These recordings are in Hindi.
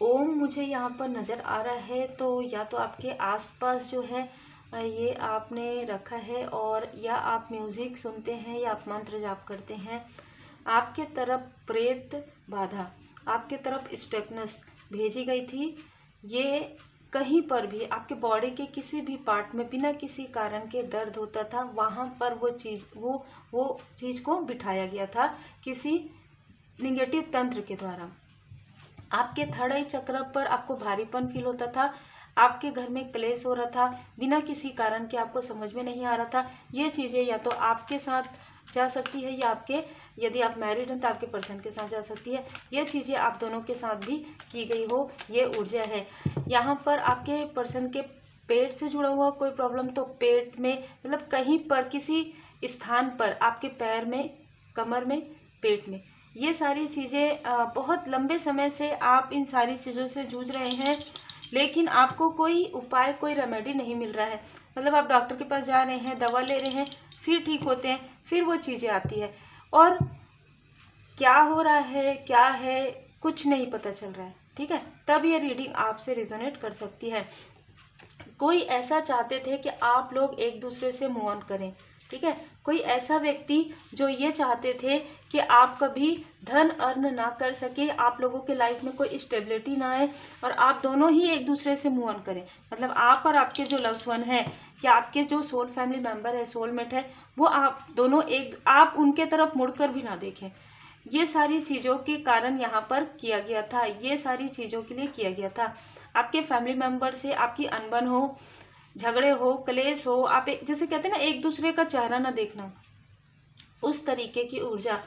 ओम मुझे यहाँ पर नज़र आ रहा है, तो या तो आपके आसपास जो है ये आपने रखा है, और या आप म्यूज़िक सुनते हैं या आप मंत्र जाप करते हैं। आपके तरफ प्रेत बाधा, आपके तरफ स्टकनेस भेजी गई थी। ये कहीं पर भी आपके बॉडी के किसी भी पार्ट में बिना किसी कारण के दर्द होता था, वहाँ पर वो चीज़ को बिठाया गया था किसी निगेटिव तंत्र के द्वारा। आपके थर्ड आई चक्र पर आपको भारीपन फील होता था, आपके घर में क्लेश हो रहा था बिना किसी कारण के, आपको समझ में नहीं आ रहा था। ये चीज़ें या तो आपके साथ जा सकती है या आपके, यदि आप मैरिड हैं तो आपके पर्सन के साथ जा सकती है। ये चीज़ें आप दोनों के साथ भी की गई हो, ये ऊर्जा है। यहाँ पर आपके पर्सन के पेट से जुड़ा हुआ कोई प्रॉब्लम, तो पेट में मतलब कहीं पर किसी स्थान पर, आपके पैर में, कमर में, पेट में, ये सारी चीज़ें बहुत लंबे समय से आप इन सारी चीज़ों से जूझ रहे हैं, लेकिन आपको कोई उपाय, कोई रेमेडी नहीं मिल रहा है। मतलब आप डॉक्टर के पास जा रहे हैं, दवा ले रहे हैं, फिर ठीक होते हैं, फिर वो चीज़ें आती है, और क्या हो रहा है, क्या है, कुछ नहीं पता चल रहा है। ठीक है, तब ये रीडिंग आपसे रिजोनेट कर सकती है। कोई ऐसा चाहते थे कि आप लोग एक दूसरे से मूव ऑन करें। ठीक है, कोई ऐसा व्यक्ति जो ये चाहते थे कि आप कभी धन अर्न ना कर सके, आप लोगों के लाइफ में कोई स्टेबिलिटी ना आए, और आप दोनों ही एक दूसरे से मूव ऑन करें। मतलब आप और आपके जो लव्ड वन है, या आपके जो सोल फैमिली मेंबर है, सोलमेट है, वो आप दोनों आप उनके तरफ मुड़कर भी ना देखें। ये सारी चीज़ों के कारण यहाँ पर किया गया था, ये सारी चीज़ों के लिए किया गया था। आपके फैमिली मेंबर से आपकी अनबन हो, झगड़े हो, क्लेश हो, आप जैसे कहते हैं ना, एक दूसरे का चेहरा ना देखना, उस तरीके की ऊर्जा।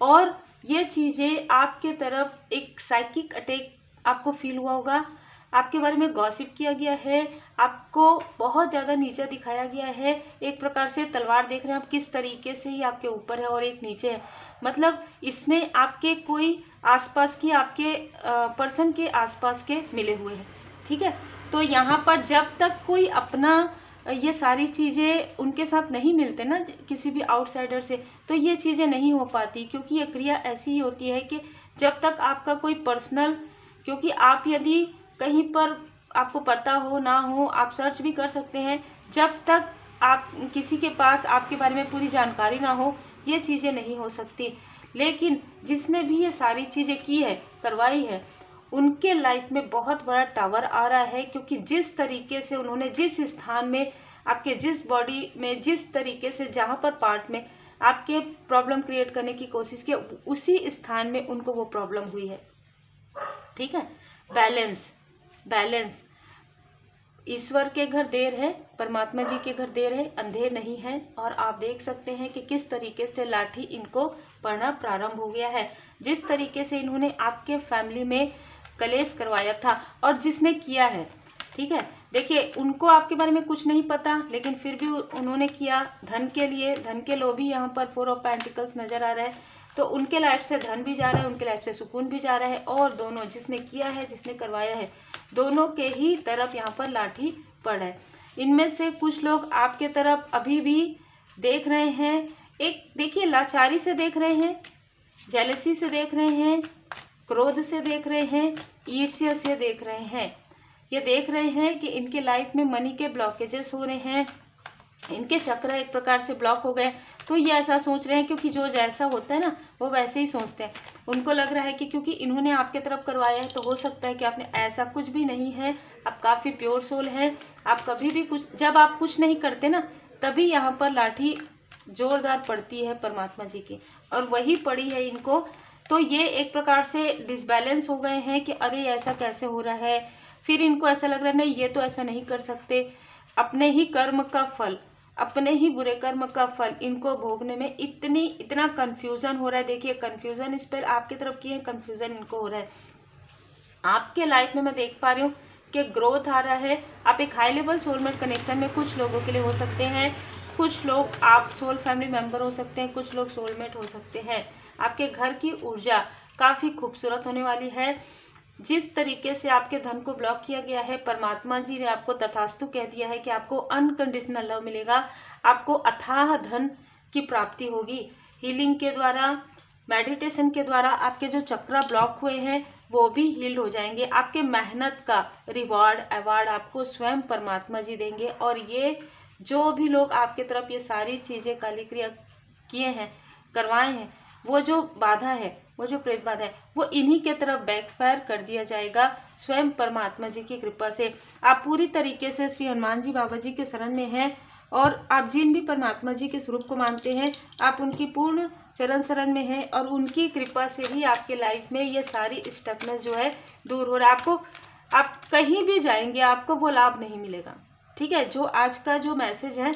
और ये चीज़ें आपके तरफ एक साइकिक अटैक आपको फील हुआ होगा, आपके बारे में गॉसिप किया गया है, आपको बहुत ज़्यादा नीचा दिखाया गया है। एक प्रकार से तलवार देख रहे हैं आप, किस तरीके से ही आपके ऊपर है और एक नीचे है। मतलब इसमें आपके कोई आसपास की, आपके पर्सन के आसपास के मिले हुए हैं। ठीक है, तो यहाँ पर जब तक कोई अपना ये सारी चीज़ें उनके साथ नहीं मिलते ना, किसी भी आउटसाइडर से, तो ये चीज़ें नहीं हो पाती, क्योंकि ये क्रिया ऐसी ही होती है कि जब तक आपका कोई पर्सनल, क्योंकि आप यदि कहीं पर आपको पता हो ना हो, आप सर्च भी कर सकते हैं, जब तक आप किसी के पास आपके बारे में पूरी जानकारी ना हो, ये चीज़ें नहीं हो सकती। लेकिन जिसने भी ये सारी चीज़ें की है, करवाई है, उनके लाइफ में बहुत बड़ा टावर आ रहा है, क्योंकि जिस तरीके से उन्होंने जिस स्थान में, आपके जिस बॉडी में, जिस तरीके से जहाँ पर पार्ट में आपके प्रॉब्लम क्रिएट करने की कोशिश की, उसी स्थान में उनको वो प्रॉब्लम हुई है। ठीक है, बैलेंस, बैलेंस, ईश्वर के घर देर है, परमात्मा जी के घर देर है, अंधेर नहीं है। और आप देख सकते हैं कि किस तरीके से लाठी इनको पड़ना प्रारंभ हो गया है, जिस तरीके से इन्होंने आपके फैमिली में कलेश करवाया था, और जिसने किया है। ठीक है, देखिए उनको आपके बारे में कुछ नहीं पता, लेकिन फिर भी उन्होंने किया धन के लिए, धन के लोभी। यहाँ पर 4 ऑफ पेंटिकल्स नजर आ रहा है, तो उनके लाइफ से धन भी जा रहा है, उनके लाइफ से सुकून भी जा रहा है, और दोनों, जिसने किया है, जिसने करवाया है, दोनों के ही तरफ यहाँ पर लाठी पड़ है। इनमें से कुछ लोग आपके तरफ अभी भी देख रहे हैं, एक देखिए लाचारी से देख रहे हैं, जेलसी से देख रहे हैं, क्रोध से देख रहे हैं, ईर्ष्या से देख रहे हैं। ये देख रहे हैं कि इनके लाइफ में मनी के ब्लॉकेजेस हो रहे हैं, इनके चक्र एक प्रकार से ब्लॉक हो गए। तो ये ऐसा सोच रहे हैं, क्योंकि जो जैसा होता है ना, वो वैसे ही सोचते हैं। उनको लग रहा है कि क्योंकि इन्होंने आपके तरफ करवाया है, तो हो सकता है कि आपने, ऐसा कुछ भी नहीं है, आप काफ़ी प्योर सोल हैं। आप कभी भी कुछ, जब आप कुछ नहीं करते ना, तभी यहाँ पर लाठी जोरदार पड़ती है परमात्मा जी की, और वही पड़ी है इनको। तो ये एक प्रकार से डिसबैलेंस हो गए हैं कि अरे ऐसा कैसे हो रहा है। फिर इनको ऐसा लग रहा है नहीं, ये तो ऐसा नहीं कर सकते। अपने ही कर्म का फल, अपने ही बुरे कर्म का फल इनको भोगने में इतना कंफ्यूजन हो रहा है। देखिए कंफ्यूजन इस पर आपकी तरफ की है, कंफ्यूजन इनको हो रहा है। आपके लाइफ में मैं देख पा रही हूँ कि ग्रोथ आ रहा है। आप एक हाई लेवल सोलमेट कनेक्शन में कुछ लोगों के लिए हो सकते हैं, कुछ लोग आप सोल फैमिली मेंबर हो सकते हैं, कुछ लोग सोलमेट हो सकते हैं। आपके घर की ऊर्जा काफ़ी खूबसूरत होने वाली है। जिस तरीके से आपके धन को ब्लॉक किया गया है, परमात्मा जी ने आपको तथास्तु कह दिया है कि आपको अनकंडीशनल लव मिलेगा, आपको अथाह धन की प्राप्ति होगी। हीलिंग के द्वारा, मेडिटेशन के द्वारा आपके जो चक्र ब्लॉक हुए हैं वो भी हील्ड हो जाएंगे। आपके मेहनत का रिवॉर्ड अवार्ड आपको स्वयं परमात्मा जी देंगे। और ये जो भी लोग आपके तरफ ये सारी चीज़ें काली क्रिया किए हैं, करवाए हैं, वो जो बाधा है, वो जो प्रेत बाधा है, वो इन्हीं के तरफ बैकफायर कर दिया जाएगा स्वयं परमात्मा जी की कृपा से। आप पूरी तरीके से श्री हनुमान जी बाबा जी के शरण में हैं और आप जिन भी परमात्मा जी के स्वरूप को मानते हैं, आप उनकी पूर्ण चरण शरण में हैं और उनकी कृपा से ही आपके लाइफ में ये सारी स्टकनेस जो है दूर हो रहा है। आपको, आप कहीं भी जाएंगे आपको वो लाभ नहीं मिलेगा। ठीक है, जो आज का जो मैसेज है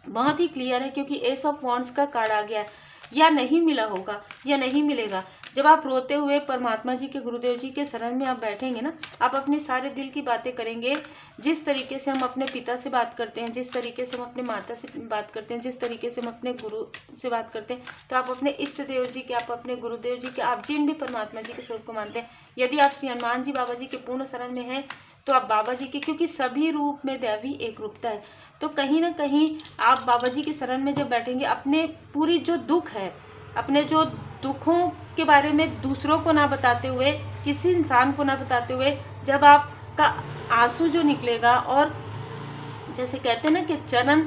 बहुत ही क्लियर है, क्योंकि एस ऑफ वॉन्ड्स का कार्ड आ गया है। या नहीं मिला होगा या नहीं मिलेगा। जब आप रोते हुए परमात्मा जी के, गुरुदेव जी के शरण में आप बैठेंगे ना, आप अपने सारे दिल की बातें करेंगे। जिस तरीके से हम अपने पिता से बात करते हैं, जिस तरीके से हम अपने माता से बात करते हैं, जिस तरीके से हम अपने गुरु से बात करते हैं, तो आप अपने इष्ट देव जी के, आप अपने गुरुदेव जी के, आप जिन भी परमात्मा जी के स्वरूप को मानते हैं, यदि आप श्री हनुमान जी बाबा जी के पूर्ण शरण में हैं, तो आप बाबा जी के, क्योंकि सभी रूप में दैवी एक रूपता है, तो कहीं ना कहीं आप बाबा जी के शरण में जब बैठेंगे, अपने पूरी जो दुख है, अपने जो दुखों के बारे में दूसरों को ना बताते हुए, किसी इंसान को ना बताते हुए, जब आपका आंसू जो निकलेगा, और जैसे कहते हैं ना कि चरण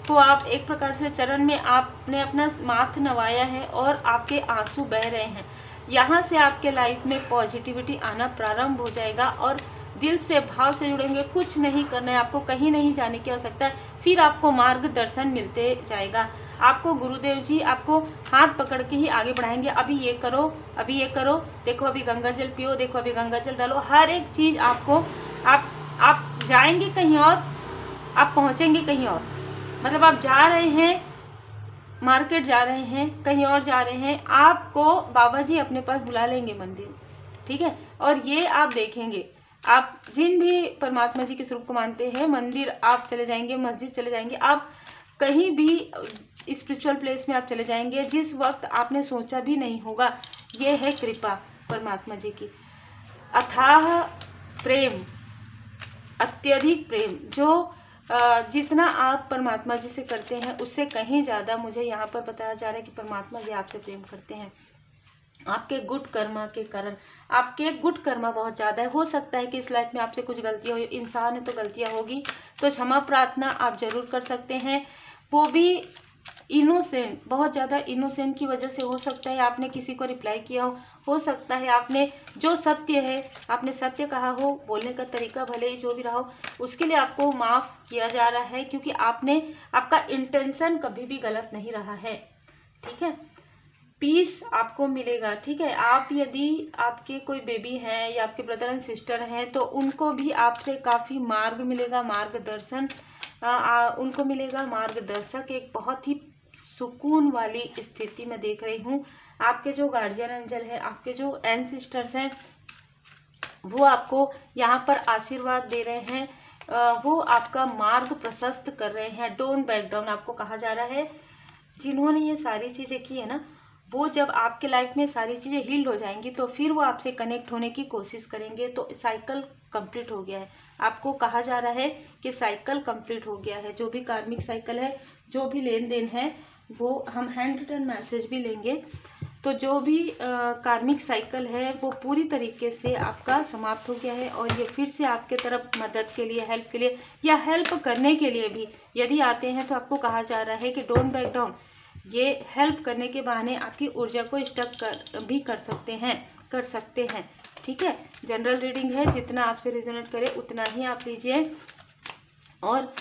को आप एक प्रकार से, चरण में आपने अपना माथ नवाया है और आपके आंसू बह रहे हैं, यहाँ से आपके लाइफ में पॉजिटिविटी आना प्रारंभ हो जाएगा और दिल से भाव से जुड़ेंगे। कुछ नहीं करना है आपको, कहीं नहीं जाने की आवश्यकता है, फिर आपको मार्गदर्शन मिलते जाएगा। आपको गुरुदेव जी आपको हाथ पकड़ के ही आगे बढ़ाएंगे। अभी ये करो, अभी ये करो, देखो अभी गंगा जल पियो, देखो अभी गंगा जल डालो, हर एक चीज़ आपको, आप जाएंगे कहीं और, आप पहुँचेंगे कहीं और। मतलब आप जा रहे हैं, मार्केट जा रहे हैं, कहीं और जा रहे हैं, आपको बाबा जी अपने पास बुला लेंगे मंदिर। ठीक है, और ये आप देखेंगे, आप जिन भी परमात्मा जी के स्वरूप को मानते हैं, मंदिर आप चले जाएंगे, मस्जिद चले जाएंगे, आप कहीं भी स्पिरिचुअल प्लेस में आप चले जाएंगे जिस वक्त आपने सोचा भी नहीं होगा। ये है कृपा परमात्मा जी की, अथाह प्रेम, अत्यधिक प्रेम, जो जितना आप परमात्मा जी से करते हैं उससे कहीं ज़्यादा मुझे यहाँ पर बताया जा रहा है कि परमात्मा जी आपसे प्रेम करते हैं। आपके गुड कर्मा के कारण, आपके गुड कर्मा बहुत ज़्यादा है। हो सकता है कि इस लाइफ में आपसे कुछ गलतियाँ हो, इंसान है तो गलतियाँ होगी, तो क्षमा प्रार्थना आप जरूर कर सकते हैं। वो भी इनोसेंट, बहुत ज़्यादा इनोसेंट की वजह से हो सकता है आपने किसी को रिप्लाई किया हो सकता है आपने जो सत्य है, आपने सत्य कहा हो, बोलने का तरीका भले ही जो भी रहा हो, उसके लिए आपको माफ़ किया जा रहा है, क्योंकि आपका इंटेंशन कभी भी गलत नहीं रहा है। ठीक है, पीस आपको मिलेगा। ठीक है, आप यदि आपके कोई बेबी हैं या आपके ब्रदर एंड सिस्टर हैं, तो उनको भी आपसे काफ़ी मार्ग मिलेगा, मार्गदर्शन उनको मिलेगा, मार्गदर्शक एक बहुत ही सुकून वाली स्थिति में देख रही हूँ। आपके जो गार्जियन एंजल है, आपके जो एंसेस्टर्स हैं, वो आपको यहाँ पर आशीर्वाद दे रहे हैं, वो आपका मार्ग प्रशस्त कर रहे हैं। डोंट बैक डाउन आपको कहा जा रहा है। जिन्होंने ये सारी चीज़ें की है ना, वो जब आपके लाइफ में सारी चीज़ें हील्ड हो जाएंगी तो फिर वो आपसे कनेक्ट होने की कोशिश करेंगे। तो साइकिल कंप्लीट हो गया है, आपको कहा जा रहा है कि साइकिल कंप्लीट हो गया है। जो भी कार्मिक साइकिल है, जो भी लेन देन है, वो हम हैंड रिटन मैसेज भी लेंगे। तो जो भी कार्मिक साइकिल है वो पूरी तरीके से आपका समाप्त हो गया है, और ये फिर से आपके तरफ मदद के लिए, हेल्प के लिए या हेल्प करने के लिए भी यदि आते हैं, तो आपको कहा जा रहा है कि डोंट बैक डाउन। ये हेल्प करने के बहाने आपकी ऊर्जा को स्टक भी कर सकते हैं। ठीक है, जनरल रीडिंग है, जितना आपसे रिजोनेट करे उतना ही आप लीजिए। और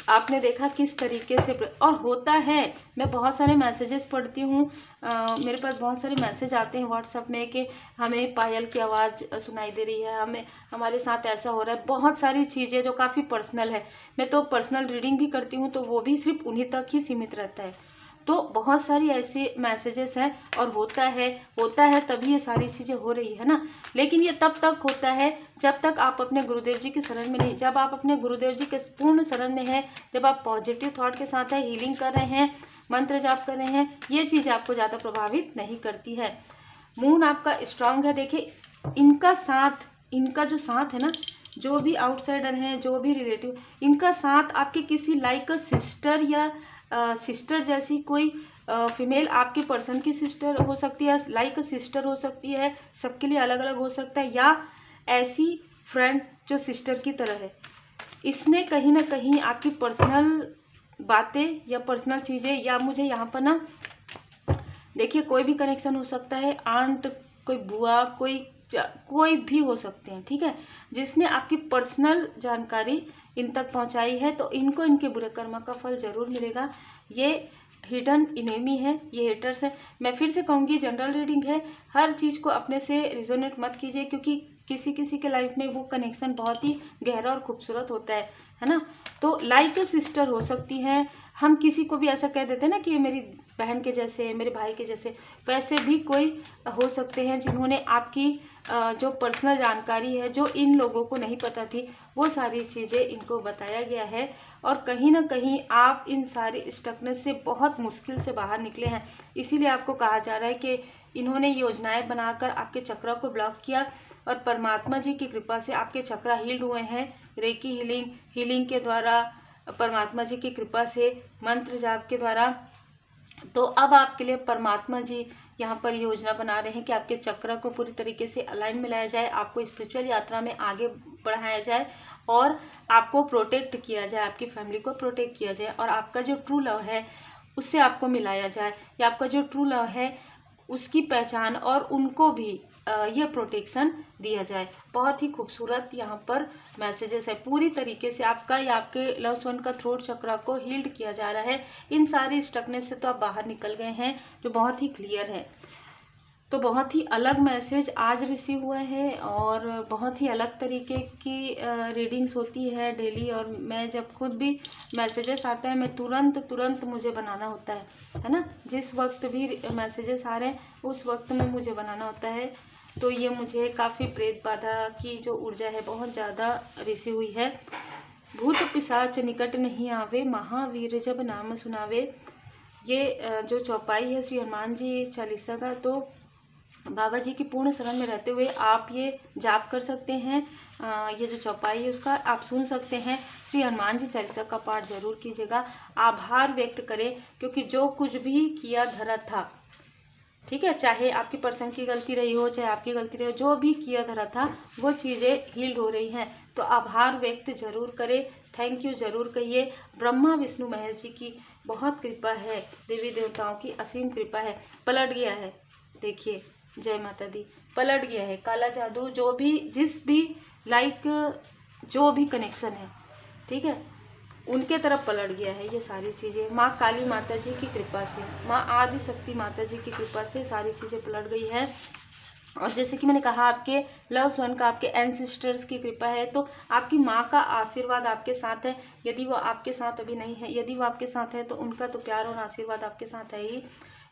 आपने देखा किस तरीके से, और होता है, मैं बहुत सारे मैसेजेस पढ़ती हूँ, मेरे पास बहुत सारे मैसेज आते हैं व्हाट्सएप में कि हमें पायल की आवाज़ सुनाई दे रही है, हमारे साथ ऐसा हो रहा है, बहुत सारी चीज़ें जो काफ़ी पर्सनल है। मैं तो पर्सनल रीडिंग भी करती हूँ, तो वो भी सिर्फ उन्हीं तक ही सीमित रहता है। तो बहुत सारी ऐसे मैसेजेस हैं, और होता है तभी ये सारी चीज़ें हो रही है ना। लेकिन ये तब तक होता है जब तक आप अपने गुरुदेव जी के शरण में नहीं, जब आप अपने गुरुदेव जी के पूर्ण शरण में हैं, जब आप पॉजिटिव थॉट के साथ है, हीलिंग कर रहे हैं, मंत्र जाप कर रहे हैं, ये चीज़ आपको ज़्यादा प्रभावित नहीं करती है। मून आपका स्ट्रांग है। देखिए इनका जो साथ है ना, जो भी आउटसाइडर हैं, जो भी रिलेटिव, इनका साथ आपके किसी लाइक सिस्टर या सिस्टर जैसी कोई फीमेल आपके पर्सन की सिस्टर हो सकती है, लाइक सिस्टर हो सकती है, सबके लिए अलग अलग हो सकता है, या ऐसी फ्रेंड जो सिस्टर की तरह है। इसने कहीं ना कहीं आपकी पर्सनल बातें या पर्सनल चीज़ें, या मुझे यहाँ पर ना देखिए कोई भी कनेक्शन हो सकता है, आंट, कोई बुआ, कोई भी हो सकते हैं, ठीक है, जिसने आपकी पर्सनल जानकारी इन तक पहुंचाई है, तो इनको इनके बुरे कर्म का फल जरूर मिलेगा। ये हिडन इनेमी है, ये हेटर्स है। मैं फिर से कहूँगी जनरल रीडिंग है, हर चीज़ को अपने से रिजोनेट मत कीजिए, क्योंकि किसी किसी के लाइफ में वो कनेक्शन बहुत ही गहरा और खूबसूरत होता है ना। तो लाइक सिस्टर हो सकती हैं, हम किसी को भी ऐसा कह देते हैं ना कि ये मेरी बहन के जैसे, मेरे भाई के जैसे, वैसे भी कोई हो सकते हैं जिन्होंने आपकी जो पर्सनल जानकारी है, जो इन लोगों को नहीं पता थी, वो सारी चीज़ें इनको बताया गया है। और कहीं ना कहीं आप इन सारे स्टकनेस से बहुत मुश्किल से बाहर निकले हैं, इसीलिए आपको कहा जा रहा है कि इन्होंने योजनाएं बनाकर आपके चक्र को ब्लॉक किया, और परमात्मा जी की कृपा से आपके चक्र हील्ड हुए हैं, रेकी हीलिंग के द्वारा, परमात्मा जी की कृपा से, मंत्र जाप के द्वारा। तो अब आपके लिए परमात्मा जी यहाँ पर योजना बना रहे हैं कि आपके चक्र को पूरी तरीके से अलाइन में लाया जाए, आपको स्पिरिचुअल यात्रा में आगे बढ़ाया जाए, और आपको प्रोटेक्ट किया जाए, आपकी फैमिली को प्रोटेक्ट किया जाए, और आपका जो ट्रू लव है उससे आपको मिलाया जाए, या आपका जो ट्रू लव है उसकी पहचान और उनको भी ये प्रोटेक्शन दिया जाए। बहुत ही खूबसूरत यहाँ पर मैसेजेस है, पूरी तरीके से आपका या आपके लव्स वन का थ्रोट चक्र को हील्ड किया जा रहा है। इन सारी स्टकनेस से तो आप बाहर निकल गए हैं, जो बहुत ही क्लियर है। तो बहुत ही अलग मैसेज आज रिसीव हुआ है, और बहुत ही अलग तरीके की रीडिंग्स होती है डेली, और मैं जब खुद भी मैसेजेस आते हैं मैं तुरंत मुझे बनाना होता है ना, जिस वक्त भी मैसेजेस आ रहे हैं उस वक्त में मुझे बनाना होता है। तो ये मुझे काफ़ी प्रेत बाधा की जो ऊर्जा है बहुत ज़्यादा रिसीव हुई है। भूत पिशाच निकट नहीं आवे, महावीर जब नाम सुनावे। ये जो चौपाई है श्री हनुमान जी चालीसा का, तो बाबा जी की पूर्ण शरण में रहते हुए आप ये जाप कर सकते हैं। ये जो चौपाई है उसका आप सुन सकते हैं। श्री हनुमान जी चालीसा का पाठ जरूर कीजिएगा, आभार व्यक्त करें, क्योंकि जो कुछ भी किया धरा था, ठीक है, चाहे आपकी पर्सन की गलती रही हो, चाहे आपकी गलती रही हो, जो भी किया धरा था वो चीज़ें हील्ड हो रही हैं। तो आभार व्यक्त जरूर करें, थैंक यू जरूर कहिए। ब्रह्मा विष्णु महेश जी की बहुत कृपा है, देवी देवताओं की असीम कृपा है। पलट गया है, देखिए, जय माता दी, पलट गया है काला जादू, जो भी जिस भी लाइक जो भी कनेक्शन है, ठीक है, उनके तरफ पलट गया है ये सारी चीज़ें। माँ काली माता जी की कृपा से, माँ आदि शक्ति माता जी की कृपा से सारी चीज़ें पलट गई है। और जैसे कि मैंने कहा, आपके लव्स वन का, आपके एंसेस्टर्स की कृपा है, तो आपकी माँ का आशीर्वाद आपके साथ है। यदि वो आपके साथ अभी नहीं है, यदि वो आपके साथ है तो उनका तो प्यार और आशीर्वाद आपके साथ है ही।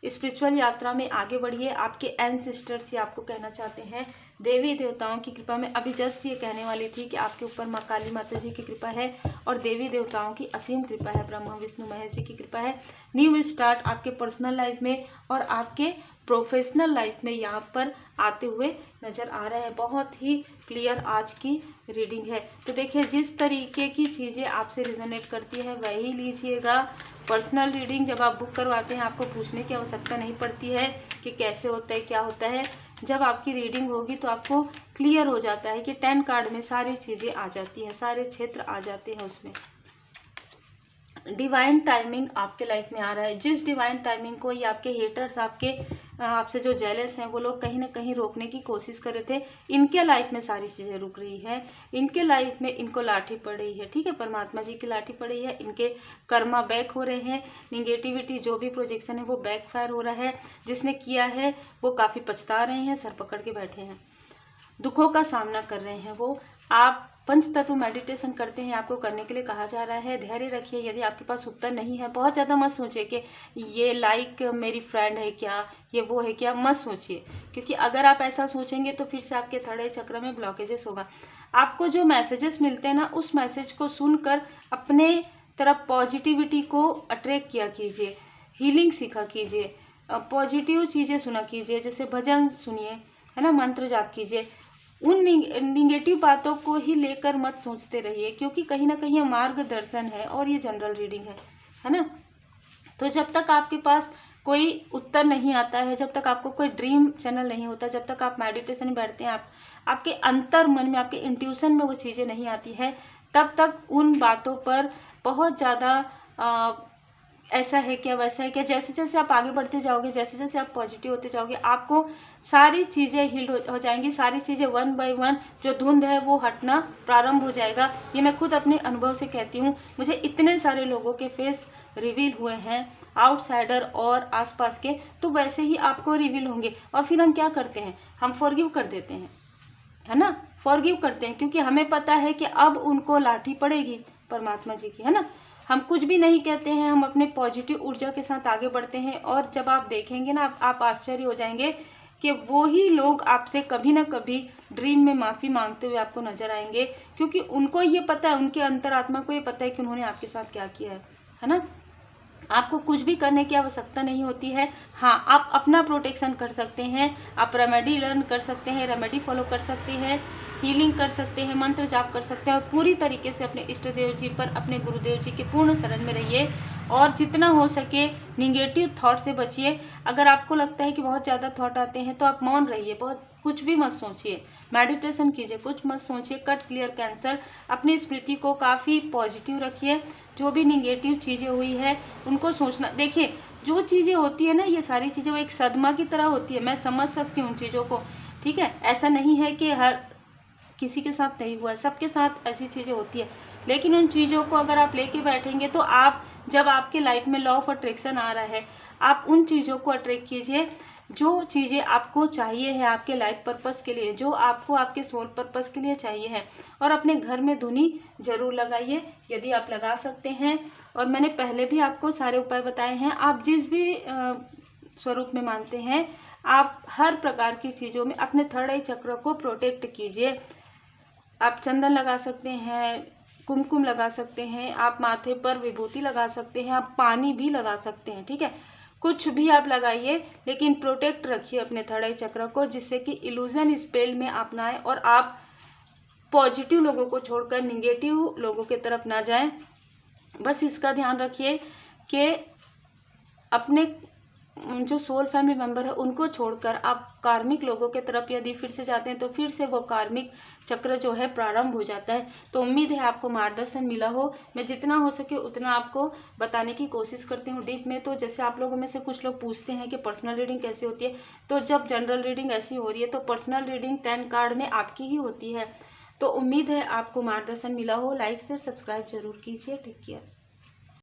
स्पिरिचुअल यात्रा में आगे बढ़िए, आपके एंसेस्टर्स ये आपको कहना चाहते हैं। देवी देवताओं की कृपा में अभी जस्ट ये कहने वाली थी कि आपके ऊपर माँ काली माता जी की कृपा है, और देवी देवताओं की असीम कृपा है, ब्रह्मा विष्णु महेश जी की कृपा है। न्यू स्टार्ट आपके पर्सनल लाइफ में और आपके प्रोफेशनल लाइफ में यहाँ पर आते हुए नज़र आ रहा है। बहुत ही क्लियर आज की रीडिंग है। तो देखिए, जिस तरीके की चीज़ें आपसे रिजोनेट करती है वही लीजिएगा। पर्सनल रीडिंग जब आप बुक करवाते हैं आपको पूछने की आवश्यकता नहीं पड़ती है कि कैसे होता है, क्या होता है। जब आपकी रीडिंग होगी तो आपको क्लियर हो जाता है कि 10 कार्ड में सारी चीज़ें आ जाती हैं, सारे क्षेत्र आ जाते हैं उसमें। डिवाइन टाइमिंग आपके लाइफ में आ रहा है। जिस डिवाइन टाइमिंग को ये आपके हेटर्स, आपसे जो जेलस हैं, वो लोग कहीं ना कहीं रोकने की कोशिश कर रहे थे, इनके लाइफ में सारी चीज़ें रुक रही है। इनके लाइफ में इनको लाठी पड़ रही है, ठीक है, परमात्मा जी की लाठी पड़ रही है। इनके कर्मा बैक हो रहे हैं, निगेटिविटी जो भी प्रोजेक्शन है वो बैक फायर हो रहा है। जिसने किया है वो काफ़ी पछता रहे हैं, सर पकड़ के बैठे हैं, दुखों का सामना कर रहे हैं वो। आप पंच तत्व मेडिटेशन करते हैं, आपको करने के लिए कहा जा रहा है। धैर्य रखिए, यदि आपके पास उत्तर नहीं है, बहुत ज़्यादा मत सोचिए कि ये लाइक मेरी फ्रेंड है क्या, ये वो है क्या, मत सोचिए, क्योंकि अगर आप ऐसा सोचेंगे तो फिर से आपके थर्ड चक्र में ब्लॉकेजेस होगा। आपको जो मैसेजेस मिलते हैं ना, उस मैसेज को सुनकर अपने तरफ पॉजिटिविटी को अट्रैक्ट किया कीजिए, हीलिंग सीखा कीजिए, पॉजिटिव चीज़ें सुना कीजिए, जैसे भजन सुनिए, है ना, मंत्र जाप कीजिए। उन निगेटिव बातों को ही लेकर मत सोचते रहिए, क्योंकि कहीं ना कहीं ये मार्गदर्शन है और ये जनरल रीडिंग है ना। तो जब तक आपके पास कोई उत्तर नहीं आता है, जब तक आपको कोई ड्रीम चैनल नहीं होता, जब तक आप मेडिटेशन में बैठते हैं, आपके अंतर मन में, आपके इंट्यूशन में वो चीज़ें नहीं आती है, तब तक उन बातों पर बहुत ज़्यादा ऐसा है क्या, वैसा है क्या, जैसे जैसे आप आगे बढ़ते जाओगे, जैसे जैसे आप पॉजिटिव होते जाओगे, आपको सारी चीज़ें हील हो जाएंगी, सारी चीज़ें वन बाय वन जो धुंध है वो हटना प्रारंभ हो जाएगा। ये मैं खुद अपने अनुभव से कहती हूँ। मुझे इतने सारे लोगों के फेस रिवील हुए हैं, आउटसाइडर और आसपास के, तो वैसे ही आपको रिवील होंगे। और फिर हम क्या करते हैं, हम फॉरगिव कर देते हैं, है ना, फॉरगिव करते हैं, क्योंकि हमें पता है कि अब उनको लाठी पड़ेगी परमात्मा जी की, है ना। हम कुछ भी नहीं कहते हैं, हम अपने पॉजिटिव ऊर्जा के साथ आगे बढ़ते हैं। और जब आप देखेंगे ना, आप आश्चर्य हो जाएंगे कि वो ही लोग आपसे कभी ना कभी ड्रीम में माफ़ी मांगते हुए आपको नजर आएंगे, क्योंकि उनको ये पता है, उनके अंतरात्मा को ये पता है कि उन्होंने आपके साथ क्या किया है ना। आपको कुछ भी करने की आवश्यकता नहीं होती है। हाँ, आप अपना प्रोटेक्शन कर सकते हैं, आप रेमेडी लर्न कर सकते हैं, रेमेडी फॉलो कर सकते हैं, हीलिंग कर सकते हैं, मंत्र जाप कर सकते हैं, और पूरी तरीके से अपने इष्ट देव जी पर, अपने गुरुदेव जी के पूर्ण शरण में रहिए। और जितना हो सके निगेटिव थॉट से बचिए। अगर आपको लगता है कि बहुत ज़्यादा थॉट आते हैं तो आप मौन रहिए, बहुत कुछ भी मत सोचिए, मेडिटेशन कीजिए, कुछ मत सोचिए, कट क्लियर कैंसर। अपनी स्मृति को काफ़ी पॉजिटिव रखिए। जो भी निगेटिव चीज़ें हुई है उनको सोचना, देखिए जो चीज़ें होती है ना, ये सारी चीज़ें वो एक सदमा की तरह होती है। मैं समझ सकती हूँ उन चीज़ों को, ठीक है। ऐसा नहीं है कि हर किसी के साथ नहीं हुआ है, सबके साथ ऐसी चीज़ें होती है। लेकिन उन चीज़ों को अगर आप लेके बैठेंगे तो आप, जब आपके लाइफ में लॉ ऑफ अट्रैक्शन आ रहा है, आप उन चीज़ों को अट्रैक्ट कीजिए जो चीज़ें आपको चाहिए है आपके लाइफ पर्पस के लिए, जो आपको आपके सोल पर्पस के लिए चाहिए है। और अपने घर में धुनी जरूर लगाइए यदि आप लगा सकते हैं। और मैंने पहले भी आपको सारे उपाय बताए हैं। आप जिस भी स्वरूप में मानते हैं, आप हर प्रकार की चीज़ों में अपने थर्ड आई चक्र को प्रोटेक्ट कीजिए। आप चंदन लगा सकते हैं, कुमकुम लगा सकते हैं, आप माथे पर विभूति लगा सकते हैं, आप पानी भी लगा सकते हैं, ठीक है। कुछ भी आप लगाइए, लेकिन प्रोटेक्ट रखिए अपने थर्ड आई चक्र को, जिससे कि इल्यूजन स्पेल में आप ना आए और आप पॉजिटिव लोगों को छोड़कर निगेटिव लोगों की तरफ ना जाएं। बस इसका ध्यान रखिए कि अपने जो सोल फैमिली मेंबर है उनको छोड़कर आप कार्मिक लोगों के तरफ यदि फिर से जाते हैं तो फिर से वो कार्मिक चक्र जो है प्रारंभ हो जाता है। तो उम्मीद है आपको मार्गदर्शन मिला हो। मैं जितना हो सके उतना आपको बताने की कोशिश करती हूँ डीप में। तो जैसे आप लोगों में से कुछ लोग पूछते हैं कि पर्सनल रीडिंग कैसे होती है, तो जब जनरल रीडिंग ऐसी हो रही है तो पर्सनल रीडिंग 10 कार्ड में आपकी ही होती है। तो उम्मीद है आपको मार्गदर्शन मिला हो। लाइक शेयर सब्सक्राइब जरूर कीजिए। Take care.